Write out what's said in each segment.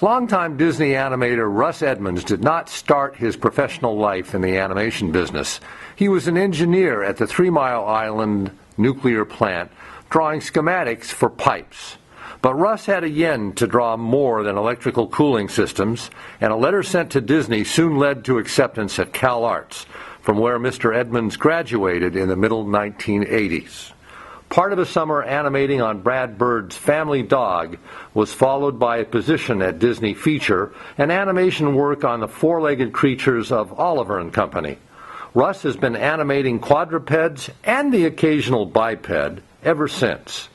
Longtime Disney animator Russ Edmonds did not start his professional life in the animation business. He was an engineer at the 3 Mile Island nuclear plant, drawing schematics for pipes. But Russ had a yen to draw more than electrical cooling systems, and a letter sent to Disney soon led to acceptance at CalArts, from where Mr. Edmonds graduated in the middle 1980s. Part of a summer animating on Brad Bird's Family Dog was followed by a position at Disney Feature and animation work on the four-legged creatures of Oliver and Company. Russ has been animating quadrupeds and the occasional biped ever since.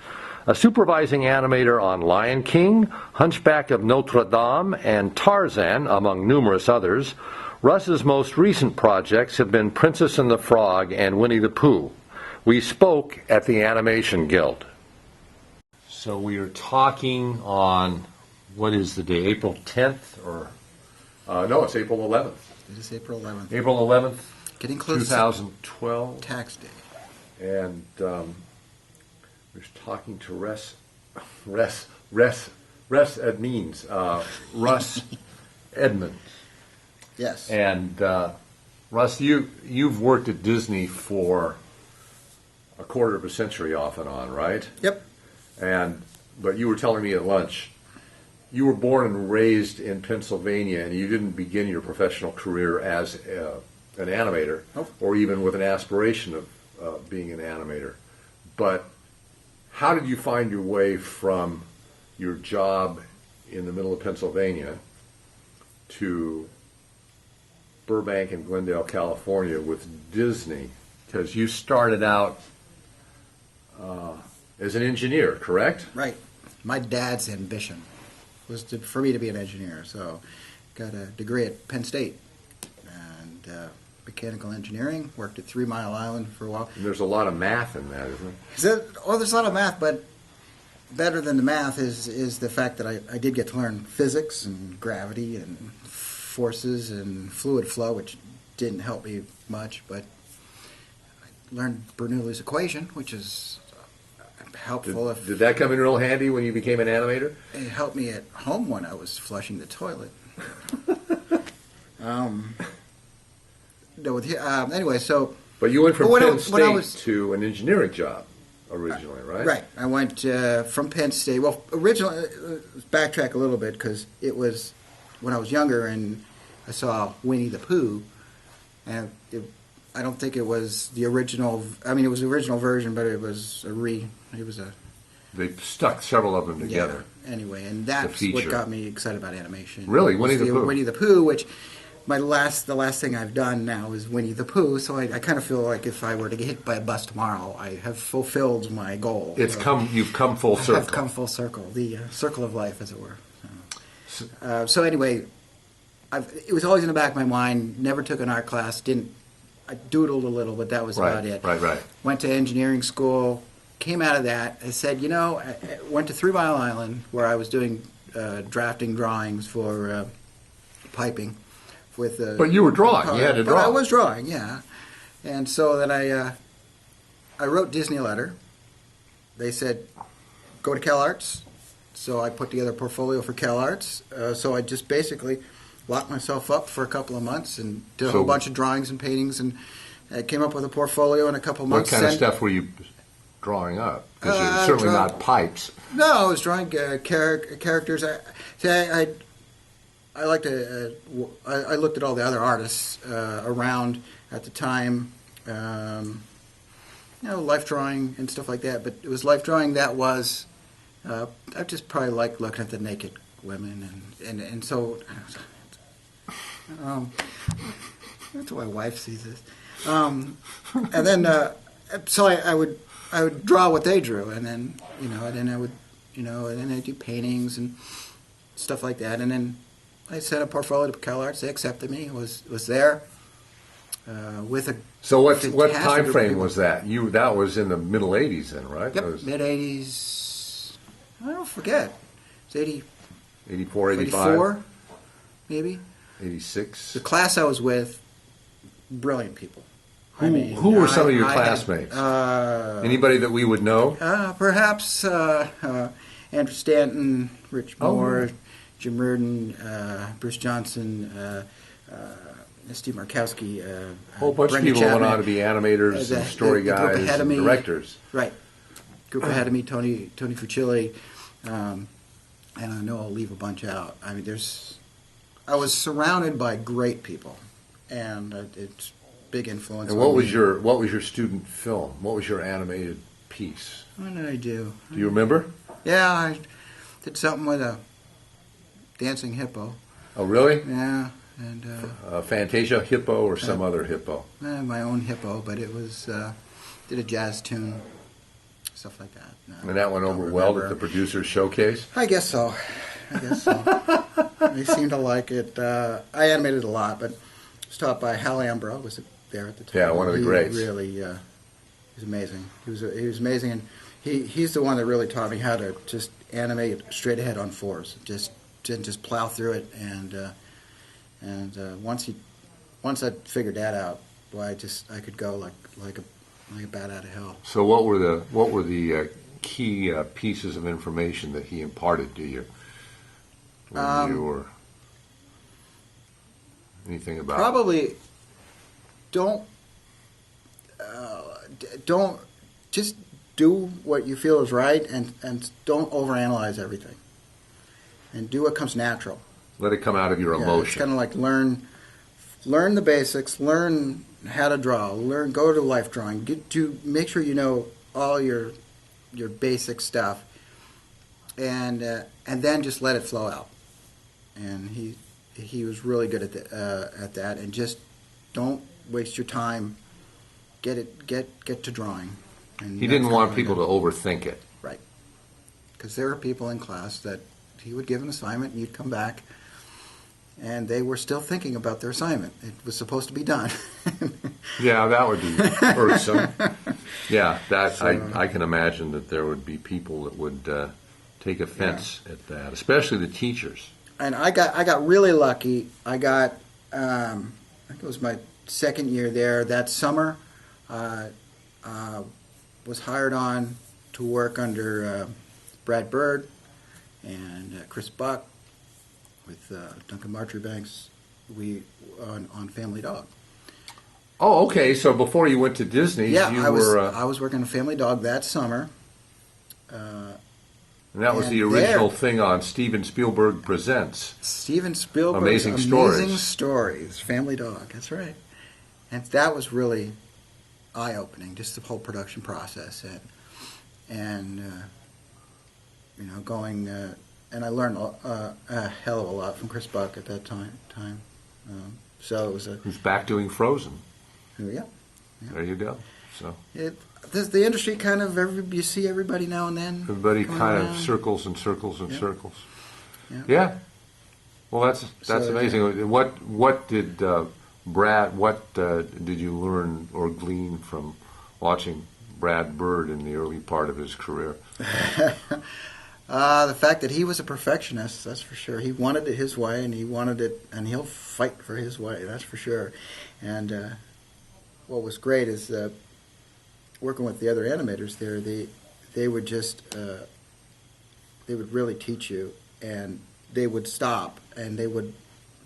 A supervising animator on Lion King, Hunchback of Notre Dame, and Tarzan, among numerous others, Russ's most recent projects have been Princess and the Frog and Winnie the Pooh. We spoke at the Animation Guild. So we are talking on, what is the day, April 10th? Or no, it's April 11th. It is April 11th. April 11th, Getting close 2012. Tax day. And we're talking to Russ Edmonds. Russ Edmonds. Yes. And Russ, you've worked at Disney for a quarter of a century off and on, right? Yep. But you were telling me at lunch, you were born and raised in Pennsylvania, and you didn't begin your professional career as an animator, Nope. or even with an aspiration of being an animator. But how did you find your way from your job in the middle of Pennsylvania to Burbank and Glendale, California with Disney? Because you started out as an engineer, correct? Right. My dad's ambition was for me to be an engineer, so got a degree at Penn State and mechanical engineering. Worked at 3 Mile Island for a while. And there's a lot of math in that, isn't there? There's a lot of math, but better than the math is the fact that I did get to learn physics and gravity and forces and fluid flow, which didn't help me much, but I learned Bernoulli's equation, which is helpful. Did that come in real handy when you became an animator? It helped me at home when I was flushing the toilet. Anyway, so... But you went from Penn State to an engineering job originally, right? Right. I went from Penn State. Well, originally, backtrack a little bit, because it was when I was younger and I saw Winnie the Pooh, and I don't think it was the original. I mean, it was the original version, but it was They stuck several of them together. Yeah, anyway, and that's what got me excited about animation. Really, Winnie the Pooh. Winnie the Pooh, which the last thing I've done now is Winnie the Pooh. So I kind of feel like if I were to get hit by a bus tomorrow, I have fulfilled my goal. You've come full circle. I've come full circle, the circle of life, as it were. So anyway, it was always in the back of my mind. Never took an art class. I doodled a little, but that was about it. Right. Went to engineering school. Came out of that. I said, I went to 3 Mile Island where I was doing drafting drawings for piping. But you were drawing. You had to draw. But I was drawing, yeah. And so then I wrote Disney a letter. They said, go to CalArts. So I put together a portfolio for CalArts. So I just basically locked myself up for a couple of months and did a whole bunch of drawings and paintings, and I came up with a portfolio in a couple of months. What kind of stuff were you drawing up? Because you're certainly not pipes. No, I was drawing characters. I like to. I looked at all the other artists around at the time, life drawing and stuff like that. But it was life drawing that was. I just probably liked looking at the naked women, and so. That's why my wife sees this. And then so I would draw what they drew, and then I would and then I do paintings and stuff like that, and then I sent a portfolio to CalArts. They accepted me. Was there with a. So what time frame was that? That was in the middle '80s then, right? Yep, mid '80s. I don't forget. It's 84, 85, 84, maybe 86. The class I was with, brilliant people. Who were some of your classmates? Anybody that we would know? Perhaps Andrew Stanton, Rich Moore, Jim Reardon, Bruce Johnson, Steve Markowski, A whole bunch Brenda of people went Chapman, on to be animators and story the group guys ahead of and me, directors. Right. Group ahead of me, Tony Fucilli, and I know I'll leave a bunch out. I mean, I was surrounded by great people, and it's big influence. And what was your student film? What was your animated piece? What did I do? Do you remember? Yeah, I did something with a dancing hippo. Oh, really? Yeah, and Fantasia hippo or some other hippo? my own hippo, but it was did a jazz tune, stuff like that. No, And that went over well at the producer's showcase? I guess so. They seemed to like it. I animated a lot, but it was taught by Hal Ambro, was there at the time. Yeah, one of the greats. Really, he was amazing. He was amazing, and he's the one that really taught me how to just animate straight ahead on fours. Just plow through it, and once I figured that out, boy, I could go like a bat out of hell. So what were the key pieces of information that he imparted to you when you were anything about probably don't just do what you feel is right, and don't overanalyze everything, and do what comes natural. Let it come out of your emotion. It's kind of like learn the basics, learn how to draw, go to life drawing, make sure you know all your basic stuff, and then just let it flow out. And he was really good at that. And just don't waste your time. Get to drawing. And he didn't want people to overthink it. Right. Because there are people in class that he would give an assignment and you'd come back and they were still thinking about their assignment. It was supposed to be done. Yeah, that would be irksome. Yeah, I can imagine that there would be people that would take offense at that, especially the teachers. And I got really lucky. I got I think it was my second year there. That summer, was hired on to work under Brad Bird and Chris Buck with Duncan Marjoribanks. We on Family Dog. Oh, okay. So before you went to Disney, I was working on Family Dog that summer. And that was the original thing on Steven Spielberg Presents. Steven Spielberg Amazing Stories. Family Dog. That's right. And that was really eye-opening, just the whole production process, and going. And I learned a hell of a lot from Chris Buck at that time. So it was He's back doing Frozen. Yeah. There you go. So the industry kind of you see everybody now and then. Everybody kind of circles and circles and circles. Yeah. Well, that's amazing. Yeah. What did Brad? What did you learn or glean from watching Brad Bird in the early part of his career? The fact that he was a perfectionist, that's for sure. He wanted it his way, and he wanted it, and he'll fight for his way, that's for sure. And what was great is working with the other animators there. They would just they would really teach you, and they would stop, and they would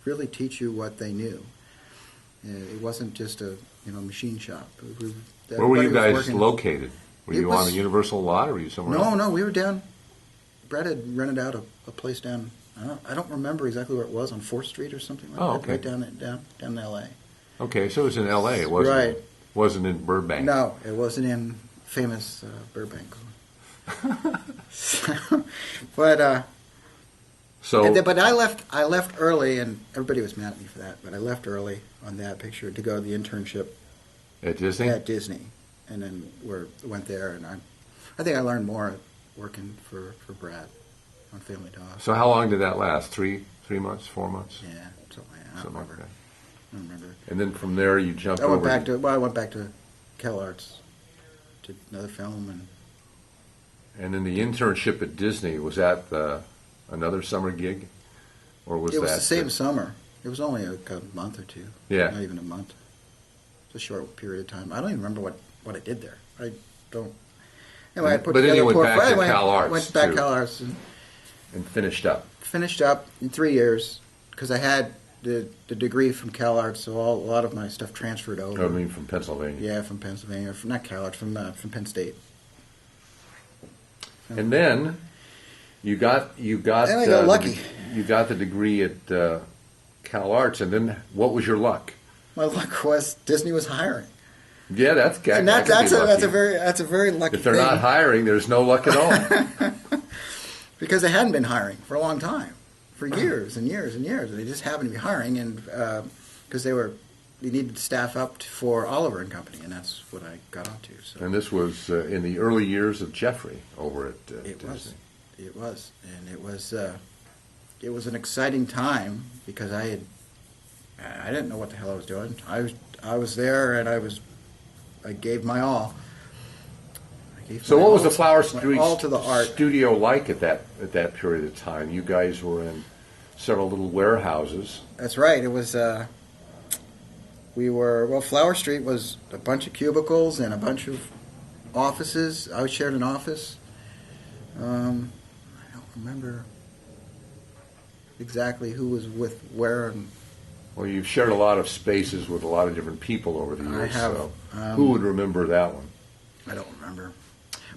really teach you what they knew. It wasn't just a machine shop. Where were you guys located? Were you on the Universal lot, or were you somewhere else? No, we were down. Brad had rented out a place down. I don't remember exactly where it was, on 4th Street or something like that. Okay. Right down in L.A. Okay, so it was in L.A. It wasn't. Right. Wasn't in Burbank. No, it wasn't in famous Burbank. But I left early, and everybody was mad at me for that. But I left early on that picture to go to the internship at Disney. And then went there, and I think I learned more working for Brad on Family Dog. So how long did that last? 3 months, 4 months? Yeah, something like that. I don't remember. And then from there you jumped I went over. I went back to CalArts, did another film, and then the internship at Disney, was that another summer gig, or was it was that the same summer? It was only a month or two. Yeah, not even a month. It's a short period of time. I don't even remember what I did there. I don't. Anyway, I put but then together you went back to CalArts. CalArts. Went back to CalArts, And finished up. Finished up in 3 years because I had the degree from CalArts, so a lot of my stuff transferred over. I mean, from Pennsylvania. Yeah, from Pennsylvania, not CalArts, from Penn State. And then you got And I got lucky. You got the degree at CalArts, and then what was your luck? My luck was Disney was hiring. Yeah, that's a very lucky. If they're not hiring, there's no luck at all. Because they hadn't been hiring for a long time, for years and years and years. They just happened to be hiring, and because they needed staff up for Oliver and Company, and that's what I got onto. So. And this was in the early years of Jeffrey over at Disney. It was, and it was an exciting time because I didn't know what the hell I was doing. I was there, and I gave my all. So what was the Flower Street all to the art studio like at that period of time? You guys were in several little warehouses. That's right. It was. Flower Street was a bunch of cubicles and a bunch of offices. I shared an office. I don't remember exactly who was with where. Well, you've shared a lot of spaces with a lot of different people over the years. I have. So who would remember that one? I don't remember.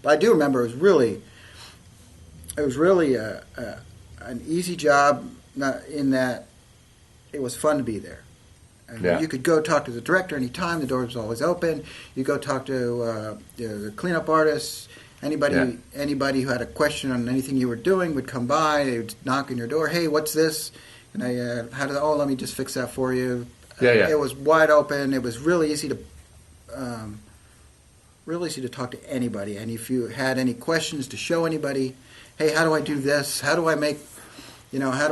But I do remember it was really an easy job, in that it was fun to be there. And you could go talk to the director anytime. The door was always open. You go talk to the cleanup artists. Anybody who had a question on anything you were doing would come by. They would knock on your door. Hey, what's this? And let me just fix that for you. It was wide open. It was really easy to talk to anybody. And if you had any questions to show anybody, hey, how do I do this? How do I make, how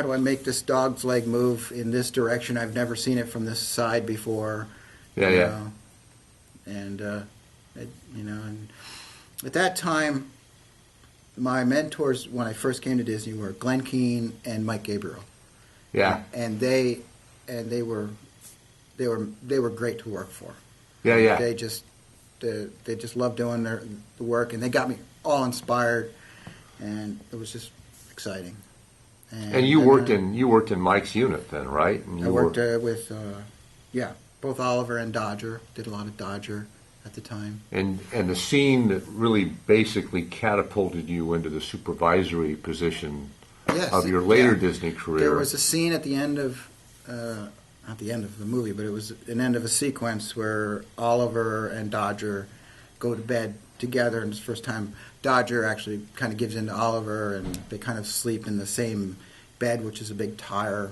do I make this dog's leg move in this direction? I've never seen it from this side before. And at that time, my mentors when I first came to Disney were Glenn Keane and Mike Gabriel. Yeah. And they were great to work for. Yeah. They just loved doing the work, and they got me all inspired, and it was just exciting. And you worked in Mike's unit then, right? And I worked with both Oliver and Dodger. Did a lot of Dodger at the time. And the scene that really basically catapulted you into the supervisory position of your later Disney career. There was a scene at the end of not the end of the movie, but it was an end of a sequence where Oliver and Dodger go to bed together, and it's the first time Dodger actually kind of gives in to Oliver, and they kind of sleep in the same bed, which is a big tire,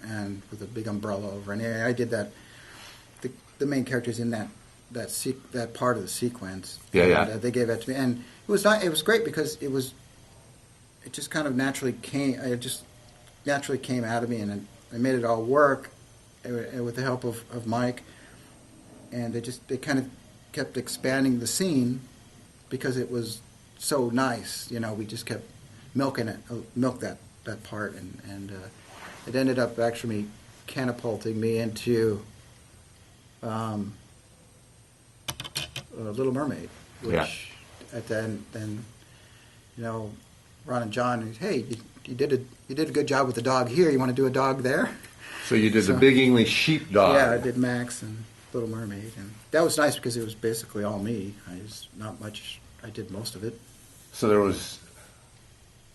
and with a big umbrella over. And I did that. The main character's in that part of the sequence. They gave that to me, and it was great because it just kind of naturally came. It just naturally came out of me, and I made it all work with the help of Mike, and they kind of kept expanding the scene because it was so nice. We just kept milk that part, and it ended up actually catapulting me into Little Mermaid, which then Ron and John, hey, you did a good job with the dog here. You want to do a dog there? So you did the Big English Sheepdog. Yeah, I did Max and Little Mermaid, and that was nice because it was basically all me. I did most of it. So there was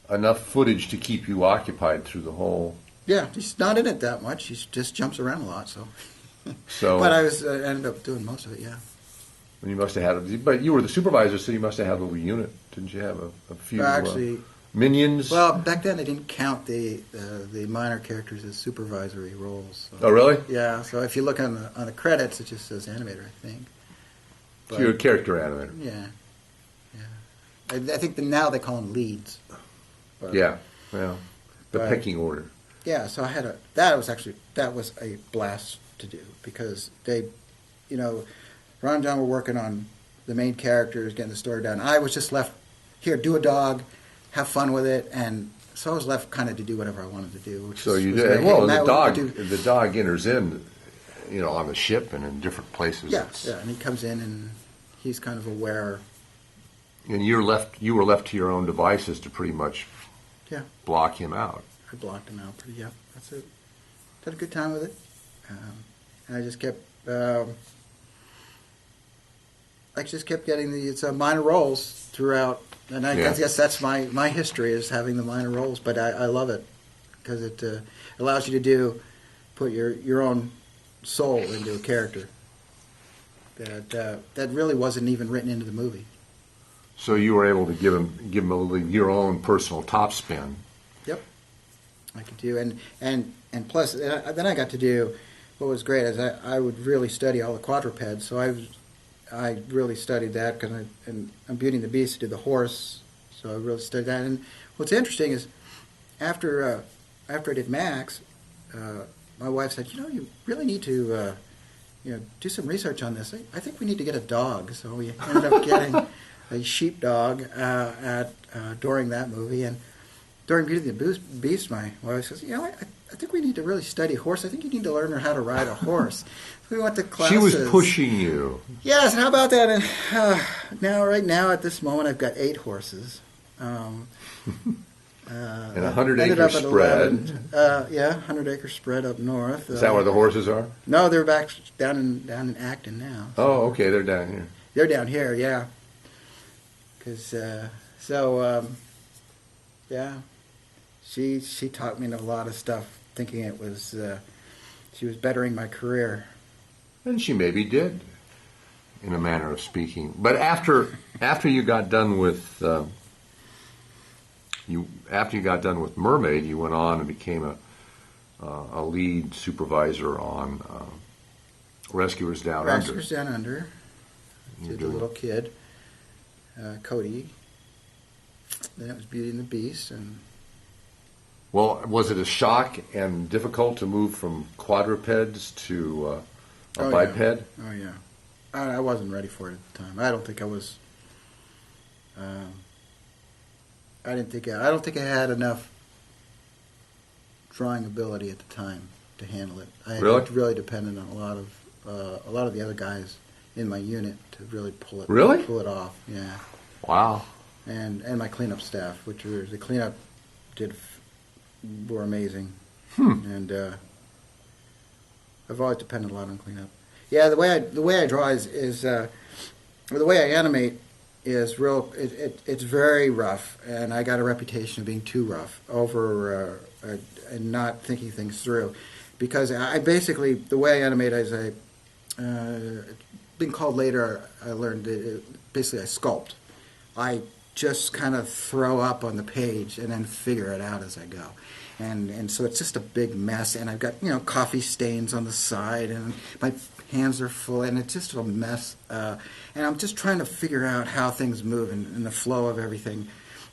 enough footage to keep you occupied through the whole. Yeah, he's not in it that much. He just jumps around a lot. But I ended up doing most of it. Yeah. You must have had, but you were the supervisor, so you must have had a little unit, didn't you? Have a few minions. Well, back then they didn't count the minor characters as supervisory roles. So. Oh, really? Yeah. So if you look on the credits, it just says animator, I think. So you're a character animator. Yeah. I think now they call them leads. But, the pecking order. Yeah. So I had that was a blast to do because they, Ron and John were working on the main characters, getting the story done. I was just left here, do a dog, have fun with it, and so I was left kind of to do whatever I wanted to do. You did. Well, the dog enters in, on the ship and in different places. Yeah, and he comes in and he's kind of aware. And you were left to your own devices to pretty much block him out. I blocked him out pretty. Yeah, that's it. Had a good time with it. And I just kept getting these minor roles throughout. And I guess that's my history, is having the minor roles. But I love it because it allows you to put your own soul into a character that really wasn't even written into the movie. So you were able to give him your own personal top spin. Yep, I could do, and plus then I got to do. What was great is I would really study all the quadrupeds. So I really studied that because I'm Beauty and the Beast. I did the horse, so I really studied that. And what's interesting is after I did Max, my wife said, you really need to do some research on this. I think we need to get a dog. So we ended up getting a sheepdog during that movie. And during Beauty and the Beast, my wife says, I think we need to really study horse. I think you need to learn how to ride a horse. So we went to classes. She was pushing you. Yes, how about that? And right now, at this moment, I've got 8 horses. And 100-acre spread. 100-acre spread up north. Is that where the horses are? No, they're back down in Acton now. So. Oh, okay, they're down here. They're down here, yeah. Because she taught me a lot of stuff, thinking it was she was bettering my career. And she maybe did, in a manner of speaking. But after you got done with Mermaid, you went on and became a lead supervisor on Rescuers Down Under. Rescuers Down Under. Did the little kid, Cody. Then it was Beauty and the Beast, and. Well, was it a shock and difficult to move from quadrupeds to a biped? Yeah. Oh yeah, I wasn't ready for it at the time. I don't think I was. I don't think I had enough drawing ability at the time to handle it. I really depended on a lot of the other guys in my unit to really pull it off. Yeah. Wow. And my cleanup staff, which was the cleanup were amazing. And I've always depended a lot on cleanup. Yeah, the way I draw is the way I animate is real. It's very rough, and I got a reputation of being too rough and not thinking things through, because I basically, the way I animate is been called later. I learned basically I sculpt. I just kind of throw up on the page and then figure it out as I go. And so it's just a big mess, and I've got coffee stains on the side, and my hands are full, and it's just a mess. And I'm just trying to figure out how things move and the flow of everything,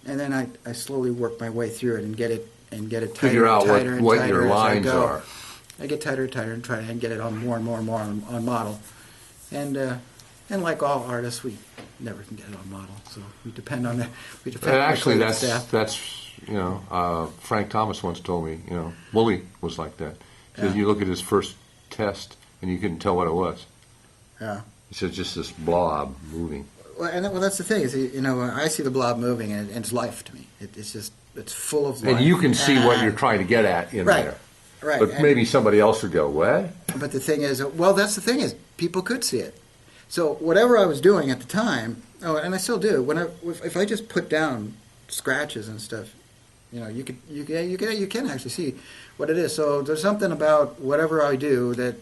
and then I slowly work my way through it and get it tighter, figure out tighter, what tighter your lines are. I get tighter and tighter and try and get it on more and more and more on model, and like all artists, we never can get it on model, so we depend on that. Actually, that's. Frank Thomas once told me, Wooly was like that. He says you look at his first test and you couldn't tell what it was. Yeah. He says just this blob moving. Well, that's the thing is, I see the blob moving and it's life to me. It's full of life. And you can see what you're trying to get at in there. Right. But maybe somebody else would go, what? But the thing is, that's the thing is, people could see it. So whatever I was doing at the time, and I still do, if I just put down scratches and stuff, you can actually see what it is. So there's something about whatever I do that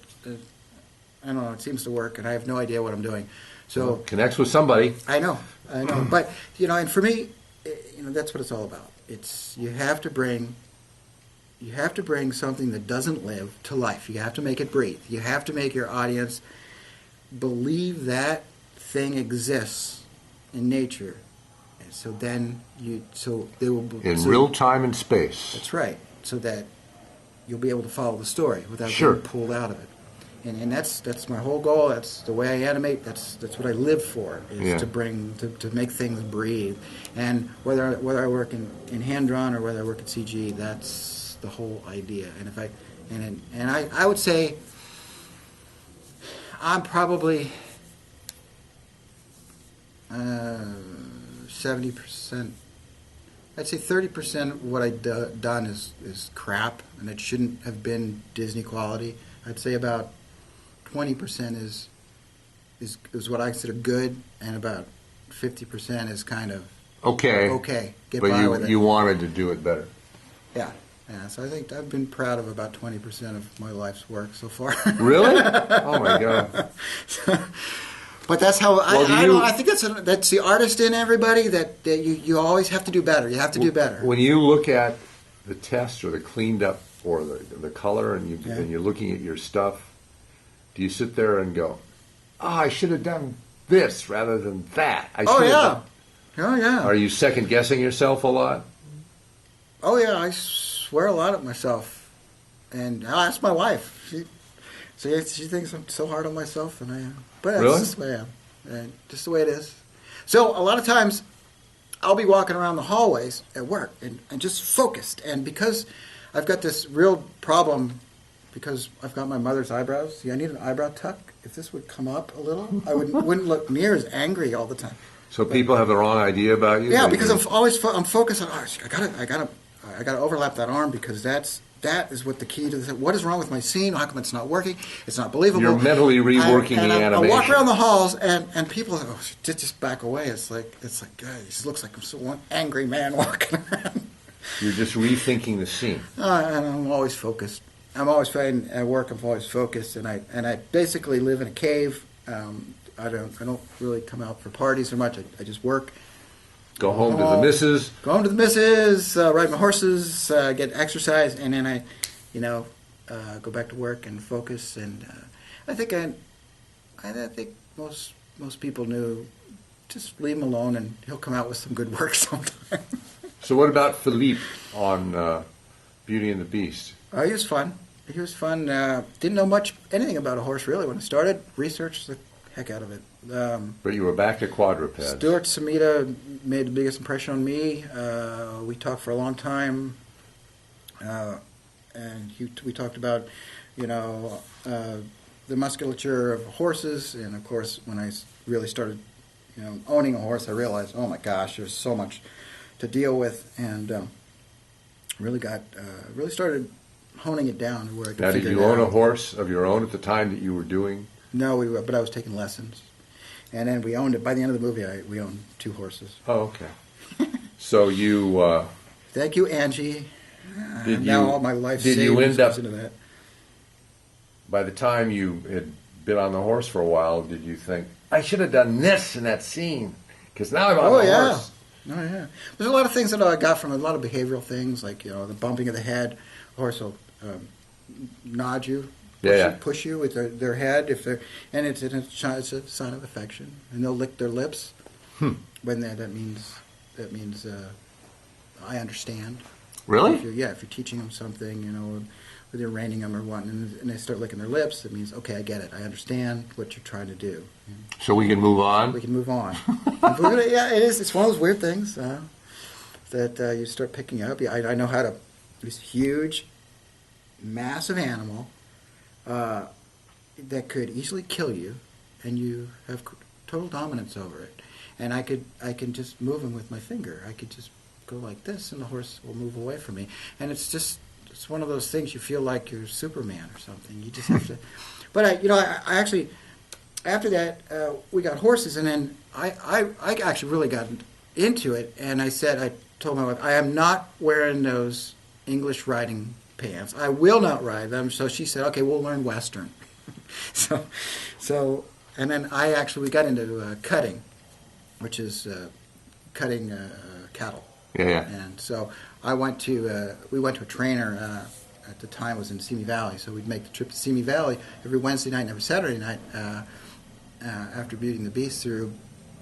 I don't know. It seems to work, and I have no idea what I'm doing. So connects with somebody. I know. But and for me, that's what it's all about. It's you have to bring something that doesn't live to life. You have to make it breathe. You have to make your audience believe that thing exists in nature. So then they will in real time and space. That's right. So that you'll be able to follow the story without being pulled out of it. And that's my whole goal. That's the way I animate. That's what I live for. Is to make things breathe. And whether I work in hand drawn or whether I work in CG, that's the whole idea. And I would say I'm probably 70%. I'd say 30% of what I've done is crap, and it shouldn't have been Disney quality. I'd say about 20% is what I consider good, and about 50% is kind of Okay. Get But by with it. you wanted to do it better. Yeah. So I think I've been proud of about 20% of my life's work so far. Really? Oh my God. But that's how Well, I think that's the artist in everybody that you always have to do better. You have to do better. When you look at the test or the cleaned up or the color and Yeah. and you're looking at your stuff, do you sit there and go, I should have done this rather than that? Oh yeah. Are you second guessing yourself a lot? Oh yeah, I swear a lot at myself, and I'll ask my wife. She thinks I'm so hard on myself, and I am. But that's Really? just the way I am, and just the way it is. So a lot of times, I'll be walking around the hallways at work and just focused, and because I've got this real problem, because I've got my mother's eyebrows. See, I need an eyebrow tuck. If this would come up a little, I wouldn't look near as angry all the time. So people have the wrong idea about you? Yeah, because I'm focused on. Oh, I gotta overlap that arm because that is what the key to this. What is wrong with my scene? How come it's not working? It's not believable. You're mentally reworking the animation. I walk around the halls and people are, just back away. It's like God, he looks like one angry man walking around. You're just rethinking the scene. And I'm always focused. I'm always trying at work. I'm always focused, and I basically live in a cave. I don't really come out for parties or much. I just work. Go home to the missus. Go home to the missus, ride my horses, get exercise, and then I go back to work and focus. And I think most people knew, just leave him alone, and he'll come out with some good work sometime. So what about Philippe on Beauty and the Beast? He was fun. Didn't know anything about a horse really when I started. Researched the heck out of it. But you were back to quadrupeds. Stuart Samita made the biggest impression on me. We talked for a long time, and we talked about, the musculature of horses. And of course, when I really started, owning a horse, I realized, oh my gosh, there's so much to deal with, and really started honing it down to where I could Now, did figure you it own out. a horse of your own at the time that you were doing? No, but I was taking lessons. And then we owned it. By the end of the movie, we owned 2 horses. Oh, okay. So you... Thank you, Angie. Did now you- all my life did you savings end up- goes into that. By the time you had been on the horse for a while, did you think, I should have done this in that scene? Because now I'm on the horse. Oh, yeah. There's a lot of things that I got from it, a lot of behavioral things, like, the bumping of the head. A horse will nod you, push you with their head, and it's a sign of affection. And they'll lick their lips. When that means I understand. Really? If you're teaching them something, whether you're reining them or what, and they start licking their lips, it means, okay, I get it. I understand what you're trying to do. So we can move on? We can move on. It is. It's one of those weird things that you start picking up. I know how to. This huge, massive animal that could easily kill you, and you have total dominance over it. And I can just move him with my finger. I could just go like this, and the horse will move away from me. And it's one of those things you feel like you're Superman or something. You just have to. But I actually, after that, we got horses, and then I actually really got into it. And I told my wife, I am not wearing those English riding pants. I will not ride them. So she said, okay, we'll learn Western. so, and then we got into cutting, which is cutting cattle. Yeah. And so we went to a trainer at the time was in Simi Valley. So we'd make the trip to Simi Valley every Wednesday night and every Saturday night after Beauty and the Beast through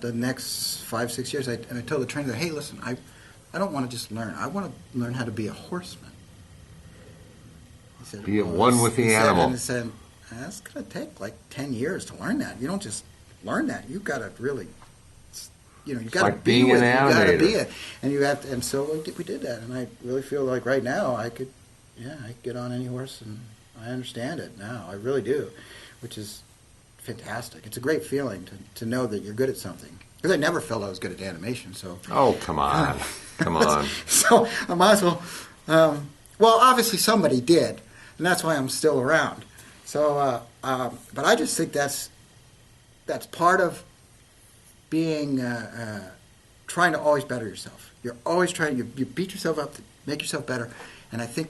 the next 5-6 years. I told the trainer, hey, listen, I don't want to just learn. I want to learn how to be a horseman. He said, Be at one with the animal. And he said, that's going to take like 10 years to learn that. You don't just learn that. You've got to really, you've got to like be being with an it. You've got to be animator. it. And you have to, and so we did that. And I really feel like right now I could get on any horse and I understand it now. I really do, which is fantastic. It's a great feeling to know that you're good at something. Because I never felt I was good at animation, so. Oh, come on. Come on. So I might as well. Well, obviously somebody did, and that's why I'm still around. So, but I just think that's part of being trying to always better yourself. You're always trying. You beat yourself up to make yourself better, and I think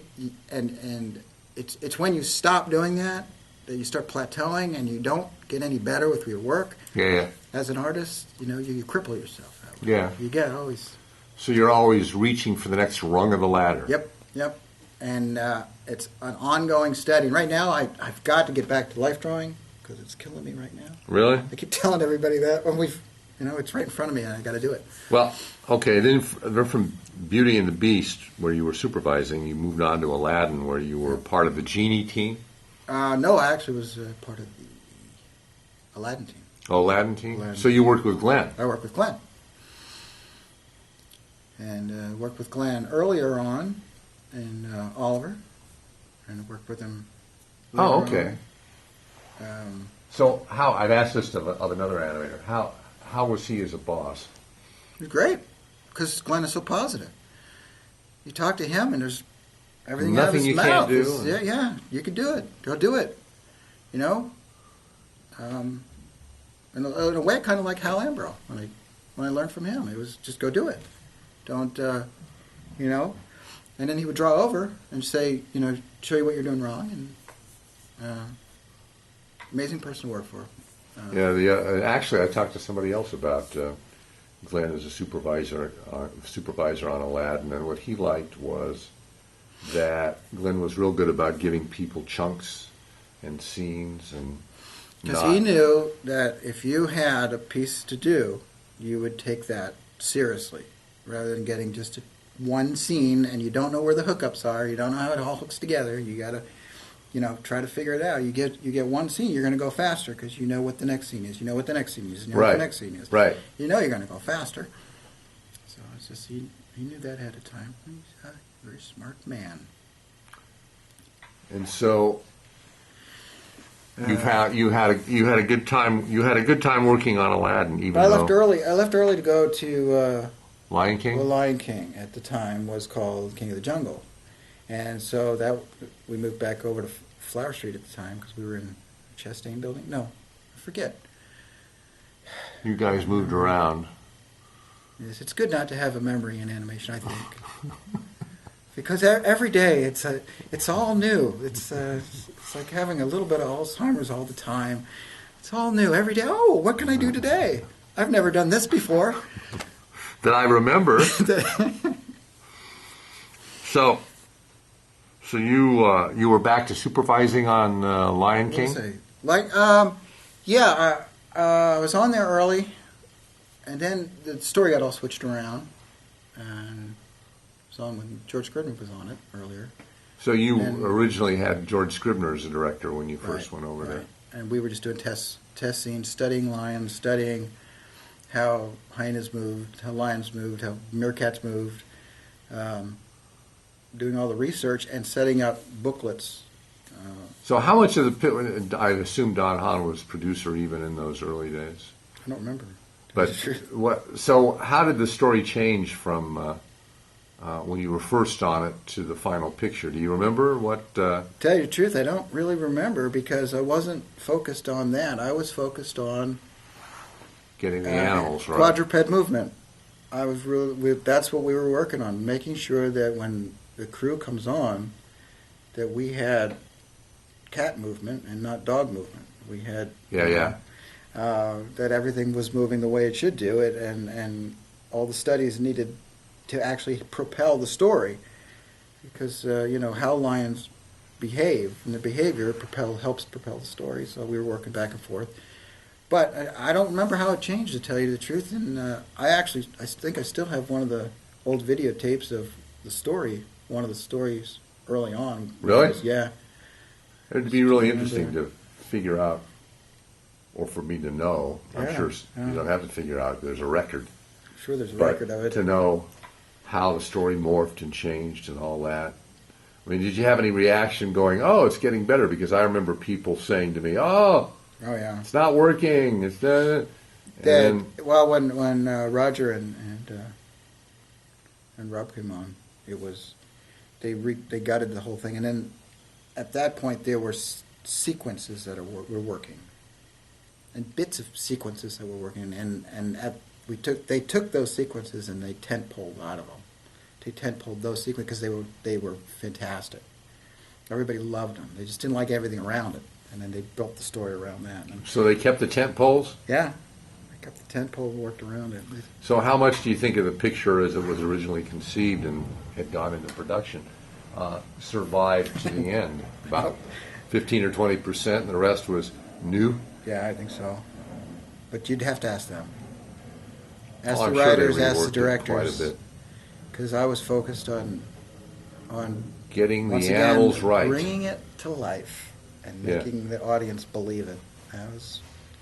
and it's when you stop doing that you start plateauing and you don't get any better with your work. Yeah. As an artist, you cripple yourself that way. Yeah. You get always. So you're always reaching for the next rung of the ladder. Yep. And it's an ongoing study. And right now, I've got to get back to life drawing because it's killing me right now. Really? I keep telling everybody that when it's right in front of me and I got to do it. Well, okay. Then from Beauty and the Beast, where you were supervising, you moved on to Aladdin, where you were part of the Genie team. No, I actually was part of the Aladdin team. Oh, Aladdin team? Aladdin. So you worked with Glenn? I worked with Glenn. And worked with Glenn earlier on in Oliver. And worked with him later Oh, okay. on. So I've asked this of another animator. How was he as a boss? It was great, because Glenn is so positive. You talk to him and there's everything out of his Nothing you mouth. can't do. Yeah, you can do it. Go do it. In a way, kind of like Hal Ambro. When I learned from him, it was just go do it. Don't, And then he would draw over and say, show you what you're doing wrong. And amazing person to work for. Actually, I talked to somebody else about Glenn as a supervisor on Aladdin, and what he liked was that Glenn was real good about giving people chunks and scenes and. Because he knew that if you had a piece to do, you would take that seriously, rather than getting just one scene and you don't know where the hookups are, you don't know how it all hooks together. You got to, try to figure it out. You get one scene, you're going to go faster because you know what the next scene is. You know what the next scene is. You know what the next scene is. Right. You know you're going to go faster. So it's just he knew that ahead of time. He's a very smart man. And so. You had a good time working on Aladdin, even though I left early to go to Lion King. The Lion King at the time was called King of the Jungle, and so we moved back over to Flower Street at the time because we were in Chastain Building. No, I forget. You guys moved around. Yes, it's good not to have a memory in animation, I think, because every day it's all new. It's like having a little bit of Alzheimer's all the time. It's all new every day. Oh, what can I do today? I've never done this before. That I remember. So you were back to supervising on Lion King? I was on there early, and then the story got all switched around, and it was on when George Scrivener was on it earlier. So you originally had George Scrivener as a director when you first went over there. And we were just doing test scenes, studying lions, studying how hyenas moved, how lions moved, how meerkats moved, doing all the research and setting up booklets. So how much of the I assume Don Hahn was producer even in those early days. I don't remember. But so how did the story change from when you were first on it to the final picture? Do you remember what? Tell you the truth, I don't really remember because I wasn't focused on that. I was focused on getting the animals right. Quadruped movement. I was that's what we were working on, making sure that when the crew comes on, that we had cat movement and not dog movement. We had that everything was moving the way it should do it, and all the studies needed to actually propel the story, because how lions behave and their behavior helps propel the story. So we were working back and forth, but I don't remember how it changed, to tell you the truth. And I think I still have one of the old videotapes of the story, one of the stories early on. Really? Yeah. It'd be really interesting to figure out, or for me to know. I'm sure you don't have to figure out. There's a record. I'm sure there's a record of it. To know how the story morphed and changed and all that. I mean, did you have any reaction going, oh, it's getting better? Because I remember people saying to me, oh yeah, it's not working. And Well, when Roger and Rob came on, it was they gutted the whole thing, and then at that point there were sequences that were working, and bits of sequences that were working, they took those sequences and they tent-poled out of them. They tent-poled those sequences because they were fantastic. Everybody loved them. They just didn't like everything around it, and then they built the story around that. And so they kept the tent poles? yeah, they kept the tent pole, worked around it. So how much do you think of the picture as it was originally conceived and had gone into production survived to the end? About 15 or 20%, and the rest was new? Yeah, I think so. But you'd have to ask them. Ask I'm the sure they writers, ask the reworked it directors. quite a bit. Because I was focused on Getting once the again, animals right. bringing it to life and Yeah. making the audience believe it.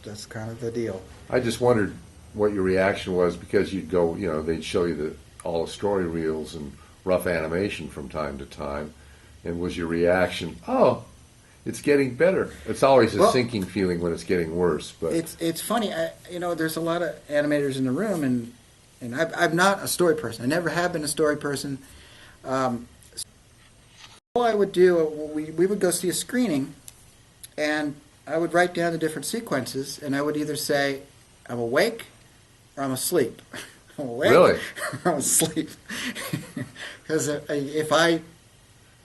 That's kind of the deal. I just wondered what your reaction was, because you'd go, they'd show you all the story reels and rough animation from time to time, and was your reaction, oh, it's getting better? It's always a sinking feeling when it's getting worse. But it's funny. There's a lot of animators in the room, and I'm not a story person. I never have been a story person. All I would do, we would go see a screening, and I would write down the different sequences, and I would either say, I'm awake or I'm asleep. I'm awake Really? or I'm asleep. Because if I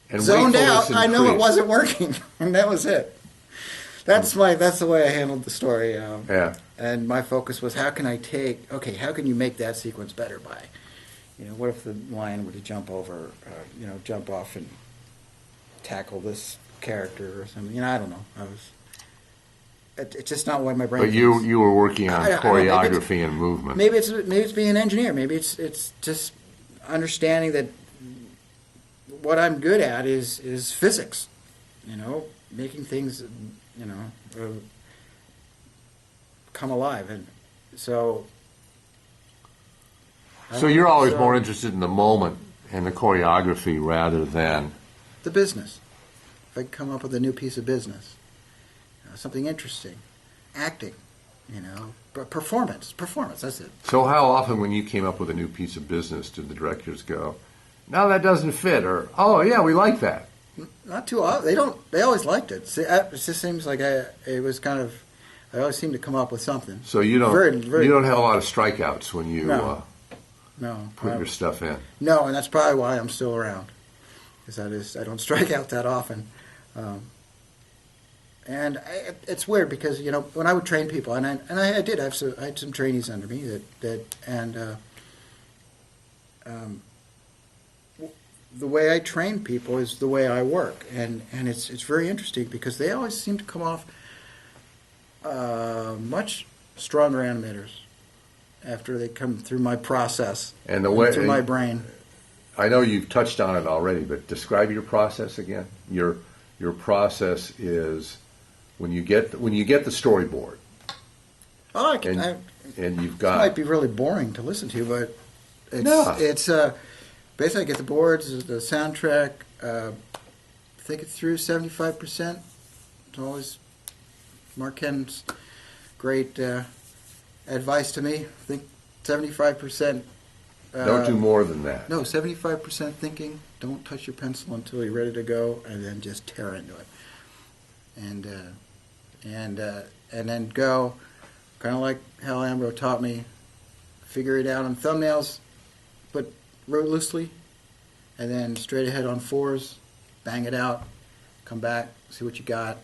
and zoned wakefulness out, I know it increased. wasn't working, and that was it. That's the way I handled the story. Yeah. And my focus was, how can you make that sequence better by, what if the lion were to jump off and tackle this character or something? I don't know. It's just not what my brain. But thinks. you were working on I don't know, choreography and movement. Maybe it's being an engineer. Maybe it's just understanding that what I'm good at is physics. Making things come alive, and so. So you're always more interested in the moment and the choreography rather than the business. If I could come up with a new piece of business, something interesting, acting, performance, that's it. So how often when you came up with a new piece of business did the directors go, no, that doesn't fit, or, oh, yeah, we like that? Not too often. They always liked it. See, it just seems like I always seem to come up with something. So you don't very, you don't have a lot of strikeouts when you No. put your stuff in? No, and that's probably why I'm still around, because I don't strike out that often. And it's weird because when I would train people, and I had some trainees under me the way I train people is the way I work, and it's very interesting because they always seem to come off much stronger animators after they come through my process and through my brain. I know you've touched on it already, but describe your process again. Your process is when you get the storyboard. Oh, and you've it got. might be really boring to listen to, but it's basically I get the boards, the soundtrack. Think it through 75%. It's always Mark Ken's great advice to me. Think 75%. Don't do more than that. No, 75% thinking. Don't touch your pencil until you're ready to go, and then just tear into it. And then go, kind of like Hal Ambro taught me. Figure it out on thumbnails, but loosely, and then straight ahead on fours. Bang it out. Come back, see what you got,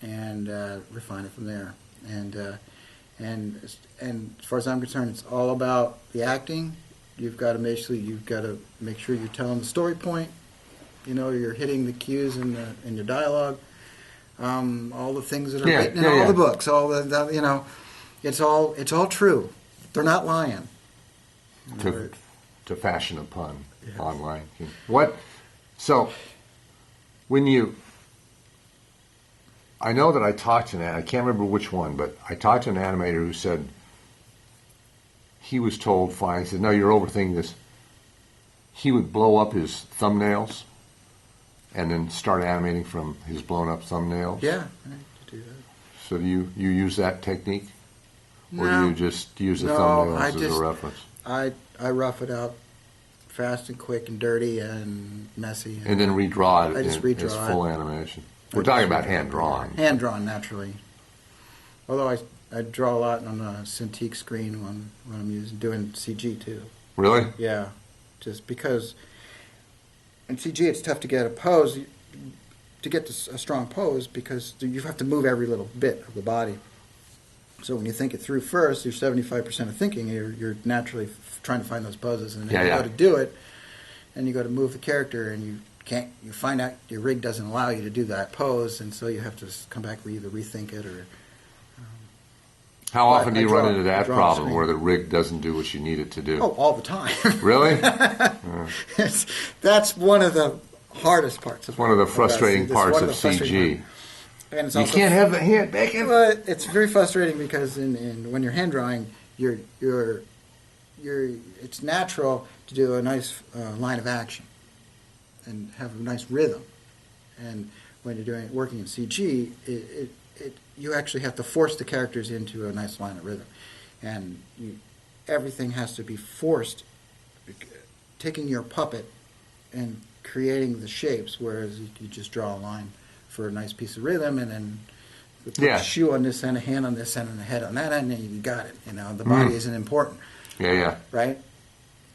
and refine it from there. And as far as I'm concerned, it's all about the acting. You've got to make sure you're telling the story point. You're hitting the cues in your dialogue. All the things that are written in all the books. All the it's all true. They're not lying. To fashion a pun online. What? So when I know that I talked to I can't remember which one, but I talked to an animator who said he was told fine. He said, no, you're overthinking this. He would blow up his thumbnails and then start animating from his blown up thumbnails. Yeah, I do that. So do you use that technique? Or do you just use the thumbnails as a reference? I rough it out fast and quick and dirty and messy. And then redraw it I just redraw as full animation. We're talking about hand-drawn. Hand-drawn, naturally. Although I draw a lot on a Cintiq screen when I'm doing CG, too. Really? Yeah. Just because in CG it's tough to get a pose, to get a strong pose, because you have to move every little bit of the body. So when you think it through first, you're 75% of thinking. You're naturally trying to find those poses, and then you go to do it, and you go to move the character, and you can't. You find out your rig doesn't allow you to do that pose, and so you have to come back either rethink it or. How often do you run into that problem where the rig doesn't do what you need it to do? Oh, all the time. Really? That's one of the hardest parts. It's one of the frustrating parts of CG. And it's you can't have the hand back in. Well, it's very frustrating because when you're hand drawing, it's natural to do a nice line of action and have a nice rhythm. And when you're working in CG, you actually have to force the characters into a nice line of rhythm, and everything has to be forced. Taking your puppet and creating the shapes, whereas you just draw a line for a nice piece of rhythm, and then put a shoe on this end, a hand on this end, and a head on that end, and you got it. The body isn't important. Yeah. Right?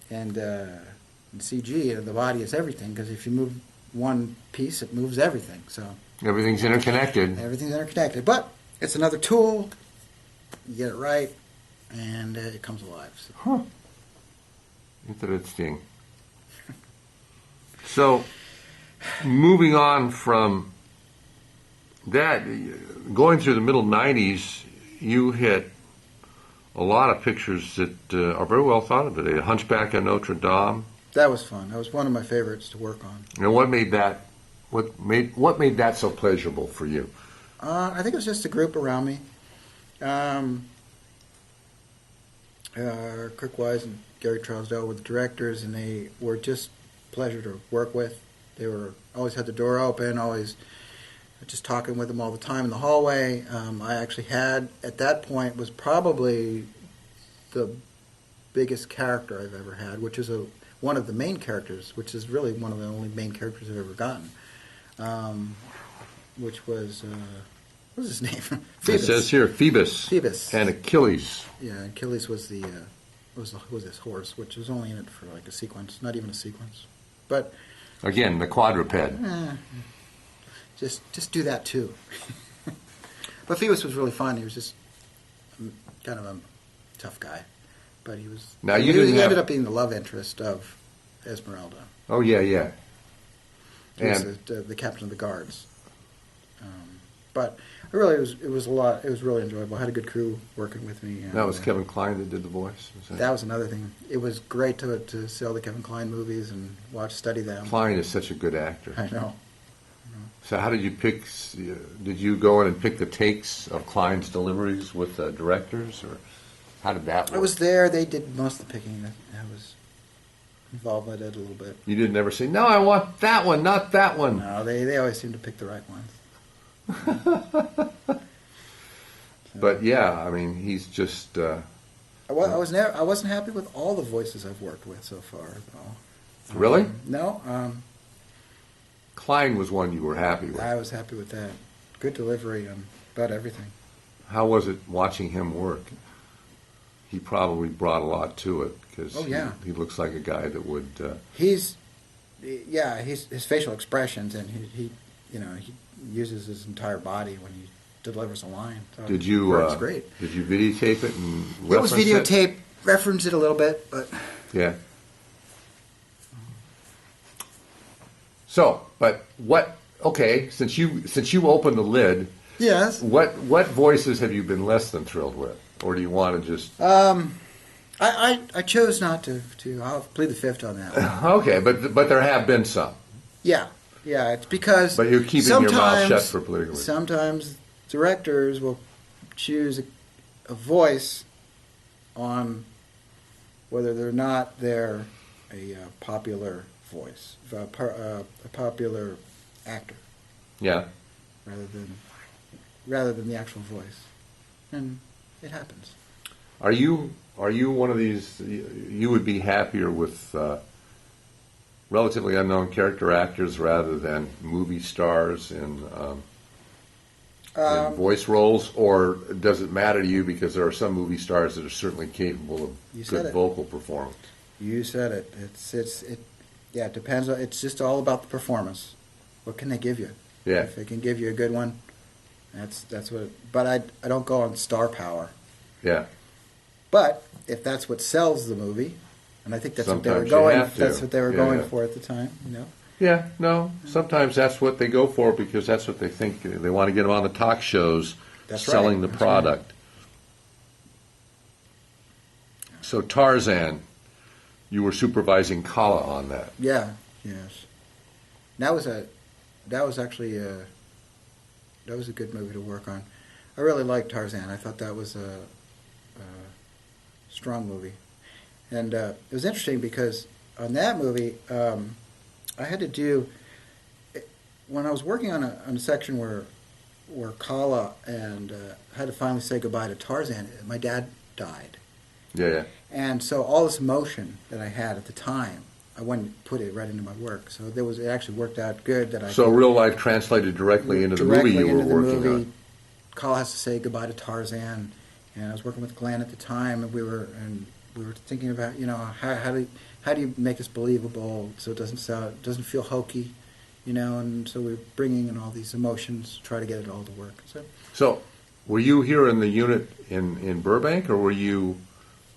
And in CG, the body is everything, because if you move one piece, it moves everything. So everything's interconnected. Everything's interconnected. But it's another tool. You get it right, and it comes alive. So. Huh. Interesting. So, moving on from that, going through the middle 90s, you hit a lot of pictures that are very well thought of today. Hunchback of Notre Dame. That was fun. That was one of my favorites to work on. And what made that that so pleasurable for you? I think it was just the group around me. Kirk Wise and Gary Trousdale were the directors, and they were just a pleasure to work with. They were always had the door open, always just talking with them all the time in the hallway. I actually had, at that point, was probably the biggest character I've ever had, which is one of the main characters, which is really one of the only main characters I've ever gotten, which was, what was his name? Phoebus. It says here, Phoebus. Phoebus. And Achilles. Yeah, Achilles was was his horse, which was only in it for like a sequence, not even a sequence. But again, the quadruped. Just do that too. But Phoebus was really fun. He was just kind of a tough guy, but he was. Now he ended up being the love interest of Esmeralda. Oh yeah. He was the captain of the guards. But it was a lot. It was really enjoyable. I had a good crew working with me. And, that was Kevin Kline that did the voice. That was another thing. It was great to see all the Kevin Kline movies and study them. Kline is such a good actor. I know. So how did you pick? Did you go in and pick the takes of Kline's deliveries with the directors, or how did that work? I was there. They did most of the picking. I was involved with it a little bit. You didn't ever say, "No, I want that one, not that one." No, they always seem to pick the right ones. But yeah, I mean, he's just. I wasn't happy with all the voices I've worked with so far, though. Really? No. Kline was one you were happy with. I was happy with that. Good delivery on about everything. How was it watching him work? He probably brought a lot to it because he looks like a guy that would. His facial expressions, and he uses his entire body when he delivers a line. So did you? It's great. Did you videotape it and reference it? Was videotape. Reference it a little bit, but yeah. So, but what? Okay, since you opened the lid, yes. What voices have you been less than thrilled with, or do you want to just? I chose not to. I'll plead the fifth on that one. Okay, but there have been some. Yeah, it's because. But you're keeping your mouth shut for political reasons. Sometimes directors will choose a voice on whether they're not a popular voice, a popular actor. Yeah. Rather than the actual voice, and it happens. Are you one of these? You would be happier with relatively unknown character actors rather than movie stars in voice roles, or does it matter to you because there are some movie stars that are certainly capable of good vocal performance? You said it. Yeah, it depends. It's just all about the performance. What can they give you? Yeah. If they can give you a good one, that's what. But I don't go on star power. Yeah. But if that's what sells the movie, and I think that's Sometimes what they were going. you have to. That's what they were Yeah, going yeah. for at the time. Yeah, no. Sometimes that's what they go for because that's what they think. They want to get them on the talk shows, That's selling right. the product. So Tarzan, you were supervising Kala on that. Yeah. Yes. That was actually that was a good movie to work on. I really liked Tarzan. I thought that was a strong movie, and it was interesting because on that movie, I had to do when I was working on a section where Kala and had to finally say goodbye to Tarzan. My dad died, Yeah. and so all this emotion that I had at the time, I wanted to put it right into my work. So it actually worked out good that I. So real life translated directly into the movie you were working on. Kala has to say goodbye to Tarzan, and I was working with Glenn at the time, and we were thinking about how do you make this believable so it doesn't feel hokey, and so we're bringing in all these emotions, try to get it all to work. So were you here in the unit in Burbank, or were you?